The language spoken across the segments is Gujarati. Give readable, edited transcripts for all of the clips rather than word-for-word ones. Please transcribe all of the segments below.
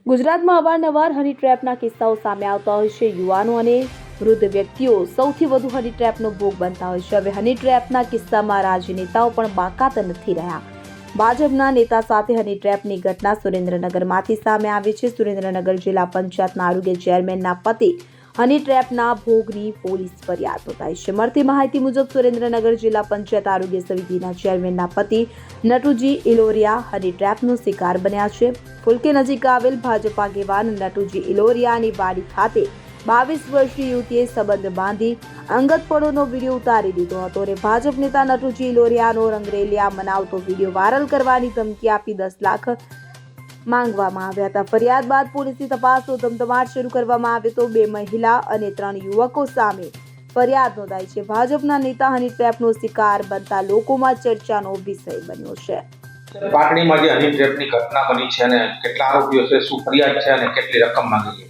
ગુજરાતમાં અવારનવાર હની ટ્રેપના કિસ્સાઓ સામે આવતા હોય છે। યુવાનો અને વૃદ્ધ વ્યક્તિઓ સૌથી વધુ હની ટ્રેપનો ભોગ બનતા હોય છે। હવે હની ટ્રેપના કિસ્સામાં રાજનેતાઓ પણ બાકાત નથી રહ્યા। ભાજપના નેતા સાથે હની ટ્રેપની ઘટના સુરેન્દ્રનગરમાંથી સામે આવી છે। સુરેન્દ્રનગર જિલ્લા પંચાયતના આરોગ્ય ચેરમેનના પતિ હની ટ્રેપના ભોગની પોલીસ ફરિયાદ નોંધાઈ છે। મળતી માહિતી મુજબ સુરેન્દ્રનગર જિલ્લા પંચાયત આરોગ્ય સમિતિના ચેરમેનના પતિ નટુજી ઇલોરિયા હની ટ્રેપનો શિકાર બન્યા છે। ફુલકે નજીક આવેલ ભાજપ આગેવાન નટુજી ઇલોરિયાની વાડી ખાતે 22 વર્ષીય યુવતીએ સંબંધ બાંધી અંગતપણોનો વિડીયો ઉતારી દીધો હતો અને ભાજપ નેતા નટુજી ઇલોરિયાનો રંગરેલિયા મનાવતો વિડીયો વાયરલ કરવાની ધમકી આપી 10 લાખ માંગવામાં આવ્યા હતા। ફરિયાદ બાદ પોલીસની તપાસનો ધમધમાટ શરૂ કરવામાં આવ્યો તો 2 મહિલા અને 3 યુવકો સામે ફરિયાદ નોંધાઈ છે। ભાજપના નેતા હની ટ્રેપનો શિકાર બનતા લોકોમાં ચર્ચાનો વિષય બન્યો છે। પાટડીમાં જે હની ટ્રેપની ઘટના બની છે અને કેટલા આરોપીઓ છે, શું ફરિયાદ છે અને કેટલી રકમ માંગી છે?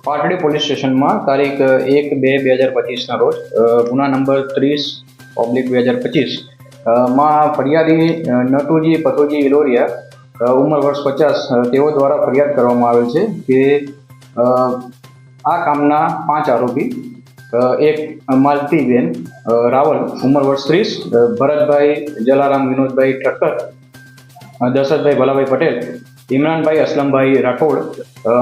પાટડી પોલીસ સ્ટેશનમાં તારીખ 1/2/2025 ના રોજ ગુના નંબર 30/2025 માં ફરિયાદી નટુજી પથોજી ઇલોરિયા ઉંમર વર્ષ 50 તેઓ દ્વારા ફરિયાદ કરવામાં આવેલ છે કે આ કામના 5 આરોપી એક માલતીબેન રાવલ ઉંમર વર્ષ 30, ભરતભાઈ જલારામ વિનોદભાઈ ઠક્કર, દશરથભાઈ ભલાભાઈ પટેલ, ઇમરાનભાઈ અસલમભાઈ રાઠોડ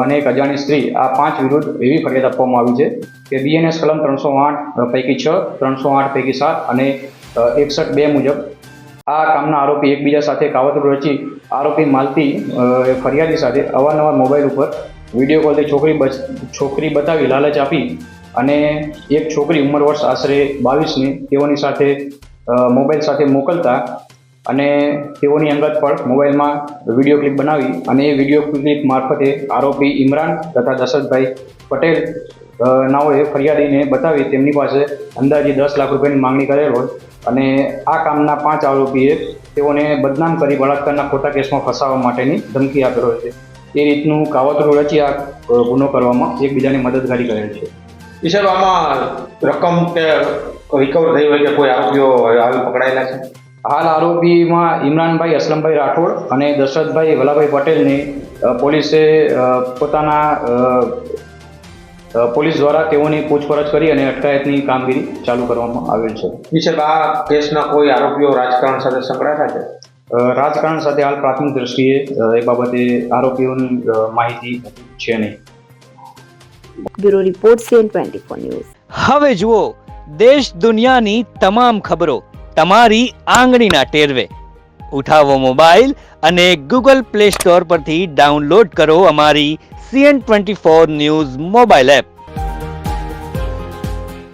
અને એક અજાણી સ્ત્રી, આ 5 વિરુદ્ધ એવી ફરિયાદ આપવામાં આવી છે કે બીએનએસ કલમ 308 પૈકી 6, 308 પૈકી 7 અને 61(2) મુજબ આ કામના આરોપી એકબીજા સાથે કાવતરું રચી આરોપી માલતી ફરિયાદી સાથે અવારનવાર મોબાઈલ ઉપર વિડીયો કોલથી છોકરી બતાવી લાલચ આપી અને એક છોકરી ઉંમર વર્ષ આશરે 22ની તેઓની સાથે મોબાઈલ સાથે મોકલતા અને તેઓની અંગત પર મોબાઈલમાં વિડીયો ક્લિપ બનાવી અને એ વિડીયો ક્લિપ મારફતે આરોપી ઇમરાન તથા દશરથભાઈ પટેલ નાઓએ ફરિયાદીને બતાવી તેમની પાસે અંદાજે 10 લાખ રૂપિયાની માંગણી કરેલ હોય અને આ કામના 5 આરોપીએ તેઓને બદનામ કરી બળાત્કારના ખોટા કેસમાં ફસાવવા માટેની ધમકી આપેલો છે। એ રીતનું કાવતરું રચી આ ગુનો કરવામાં એકબીજાને મદદગારી કરેલ છે। સાહેબ, આમાં રકમ કે રિકવર થઈ હોય કે કોઈ આરોપીઓ આવી પકડાયેલા છે? હાલ આરોપીમાં ઇમરાનભાઈ અસલમભાઈ રાઠોડ અને દશરથભાઈ ભલાભાઈ પટેલની પોલીસે પોલીસ દ્વારા તેઓની પૂછપરછ કરી અને અટકાયતની કામગીરી ચાલુ કરવામાં આવેલ છે। સાહેબ, આ કેસના કોઈ આરોપીઓ રાજકારણ સાથે સંકળાયેલા છે? રાજકારણ સાથે હાલ પ્રાથમિક દ્રષ્ટિએ એ બાબતે આરોપીઓની માહિતી છે નહીં। Bureau report CN24 news. હવે જુઓ દેશ દુનિયાની તમામ ખબરો તમારી આંગળીના ટેરવે। ઉઠાવો મોબાઈલ અને Google Play Store પરથી ડાઉનલોડ કરો અમારી CN24 ન્યૂઝ મોબાઈલ એપ।